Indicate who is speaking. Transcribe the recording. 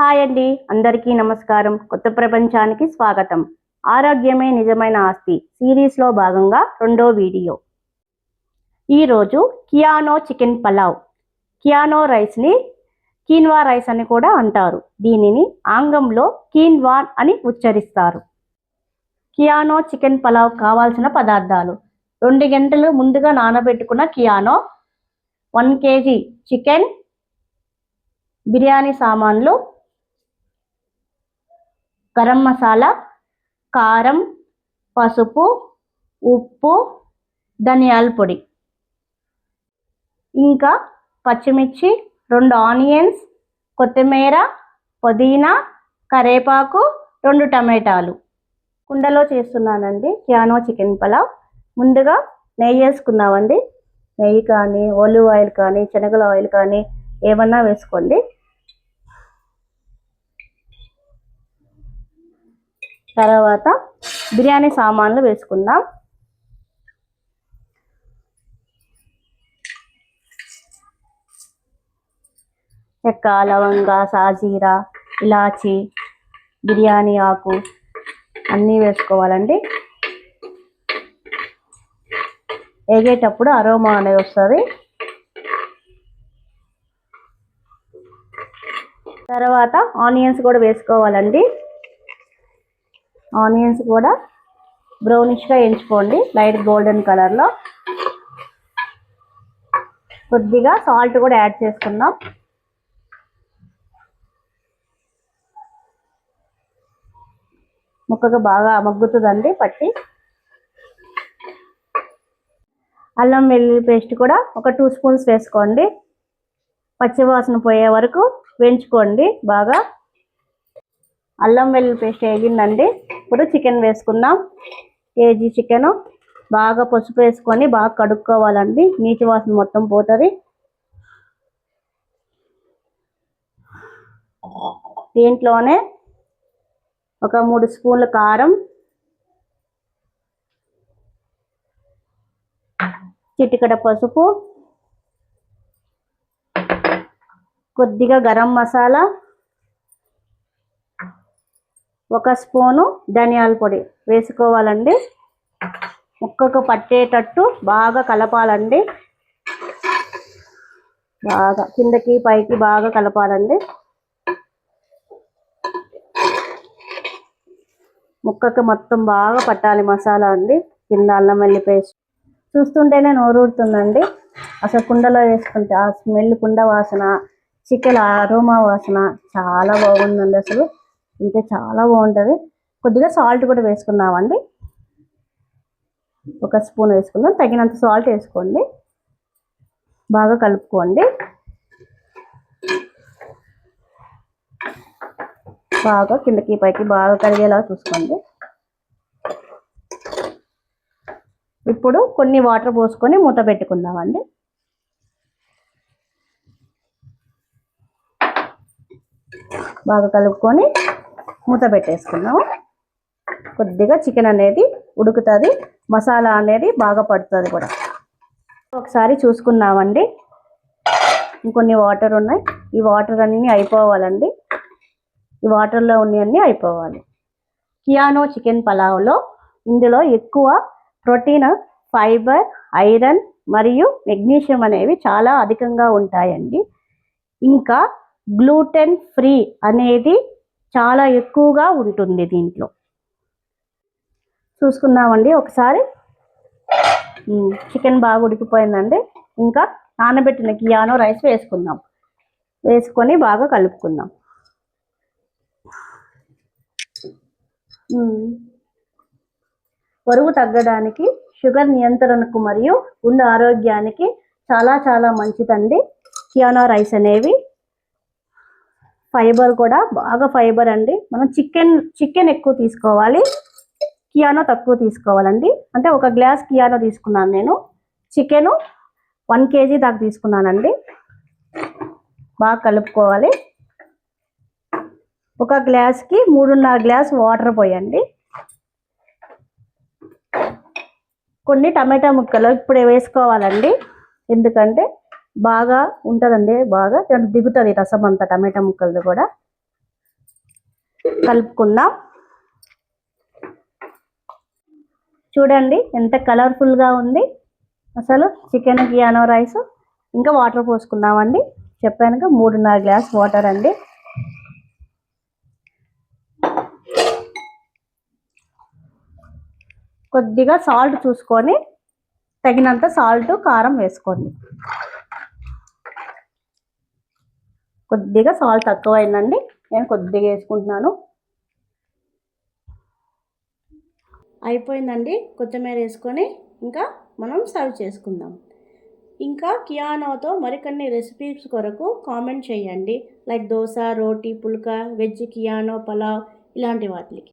Speaker 1: Hi అండి, అందరికీ నమస్కారం. కొత్త ప్రపంచానికి స్వాగతం. ఆరోగ్యమే నిజమైన ఆస్తి సిరీస్లో భాగంగా రెండో వీడియో. ఈరోజు కియానో చికెన్ పలావ్. కియానో రైస్ని కీన్వా రైస్ అని కూడా అంటారు. దీనిని ఆంగ్లంలో కీన్వాన్ అని ఉచ్చరిస్తారు. కియానో చికెన్ పలావ్ కావాల్సిన పదార్థాలు: 2 గంటలు ముందుగా నానబెట్టుకున్న కియానో, 1 kg చికెన్, బిర్యానీ సామాన్లు, గరం మసాలా, కారం, పసుపు, ఉప్పు, ధనియాల పొడి, ఇంకా పచ్చిమిర్చి, 2 ఆనియన్స్, కొత్తిమీర, పుదీనా, కరివేపాకు, 2 టమాటాలు. కుండలో చేస్తున్నానండి కియానో చికెన్ పలావ్. ముందుగా నెయ్యి వేసుకుందామండి. నెయ్యి కానీ, ఒలివ్ ఆయిల్ కానీ, శనగల ఆయిల్ కానీ ఏమన్నా వేసుకోండి. తర్వాత బిర్యానీ సామాన్లు వేసుకుందాం. చెక్క, లవంగ, సాజీరా, ఇలాచి, బిర్యానీ ఆకు అన్నీ వేసుకోవాలండి. వేగేటప్పుడు అరోమా అనేది వస్తుంది. తర్వాత ఆనియన్స్ కూడా వేసుకోవాలండి. ఆనియన్స్ కూడా బ్రౌనిష్గా వేయించుకోండి, లైట్ గోల్డెన్ కలర్లో. కొద్దిగా సాల్ట్ కూడా యాడ్ చేసుకుందాం. ముక్కగా బాగా మగ్గుతుందండి పట్టి. అల్లం వెల్లుల్లి పేస్ట్ కూడా ఒక 2 స్పూన్స్ వేసుకోండి. పచ్చివాసన పోయే వరకు వేయించుకోండి బాగా. అల్లం వెల్లుల్లి పేస్ట్ వేగిందండి. ఇప్పుడు చికెన్ వేసుకుందాం. కేజీ చికెను బాగా పసుపు వేసుకొని బాగా కడుక్కోవాలండి, నీటి వాసన మొత్తం పోతుంది. దీంట్లోనే ఒక 3 స్పూన్ల కారం, చిటికెడ పసుపు, కొద్దిగా గరం మసాలా, 1 స్పూను ధనియాల పొడి వేసుకోవాలండి. ముక్కకు పట్టేటట్టు బాగా కలపాలండి. బాగా కిందకి పైకి బాగా కలపాలండి. ముక్కకు మొత్తం బాగా పట్టాలి మసాలా అండి. కింద అల్లం వెల్లుల్లి పేస్ట్ చూస్తుంటేనే నోరూరుతుందండి. అసలు కుండలో వేసుకుంటే ఆ స్మెల్, కుండ వాసన, చికెన్ అరోమా వాసన చాలా బాగుందండి. అసలు ఇంకా చాలా బాగుంటుంది. కొద్దిగా సాల్ట్ కూడా వేసుకుందామండి. 1 స్పూన్ వేసుకుందాం. తగినంత సాల్ట్ వేసుకోండి. బాగా కలుపుకోండి. బాగా కిందకి పైకి బాగా కరిగేలా చూసుకోండి. ఇప్పుడు కొన్ని వాటర్ పోసుకొని మూత పెట్టుకుందామండి. బాగా కలుపుకొని మూత పెట్టేసుకుందాము. కొద్దిగా చికెన్ అనేది ఉడుకుతుంది, మసాలా అనేది బాగా పడుతుంది కూడా. ఒకసారి చూసుకుందామండి. ఇంకొన్ని వాటర్ ఉన్నాయి. ఈ వాటర్ అన్నీ అయిపోవాలండి. ఈ వాటర్లో ఉన్నవన్నీ అయిపోవాలి. కియానో చికెన్ పలావ్లో ఇందులో ఎక్కువ ప్రోటీన్, ఫైబర్, ఐరన్ మరియు మెగ్నీషియం అనేవి చాలా అధికంగా ఉంటాయండి. ఇంకా గ్లూటెన్ ఫ్రీ అనేది చాలా ఎక్కువగా ఉంటుంది దీంట్లో. చూసుకుందామండి ఒకసారి. చికెన్ బాగా ఉడికిపోయిందండి. ఇంకా నానబెట్టిన కియానో రైస్ వేసుకుందాం. వేసుకొని బాగా కలుపుకుందాం. బరువు తగ్గడానికి, షుగర్ నియంత్రణకు మరియు గుండె ఆరోగ్యానికి చాలా చాలా మంచిదండి కియానో రైస్ అనేవి. ఫైబర్ కూడా బాగా ఫైబర్ అండి. మనం చికెన్ ఎక్కువ తీసుకోవాలి, కియానో తక్కువ తీసుకోవాలండి. అంటే 1 గ్లాస్ కియానో తీసుకున్నాను నేను. చికెను 1 kg దాకా తీసుకున్నానండి. బాగా కలుపుకోవాలి. 1 గ్లాస్కి 3.5 గ్లాస్ వాటర్ పోయండి. కొన్ని టమాటా ముక్కలు ఇప్పుడే వేసుకోవాలండి, ఎందుకంటే బాగా ఉంటుందండి. బాగా దిగుతుంది రసం అంతా టమాటా ముక్కలది కూడా. కలుపుకుందాం. చూడండి ఎంత కలర్ఫుల్గా ఉంది అసలు చికెన్ కియానో రైస్. ఇంకా వాటర్ పోసుకుందామండి. చెప్పానుగా 3.5 గ్లాస్ వాటర్ అండి. కొద్దిగా సాల్ట్ చూసుకొని తగినంత సాల్ట్ కారం వేసుకోండి. కొద్దిగా సాల్ట్ తక్కువైందండి, నేను కొద్దిగా వేసుకుంటున్నాను. అయిపోయిందండి. కొత్తిమీర వేసుకొని ఇంకా మనం సర్వ్ చేసుకుందాం. ఇంకా కియానోతో మరికొన్ని రెసిపీస్ కొరకు కామెంట్ చేయండి. లైక్ దోశ, రోటీ, పుల్కా, వెజ్ కియానో, పలావ్ ఇలాంటి వాటికి.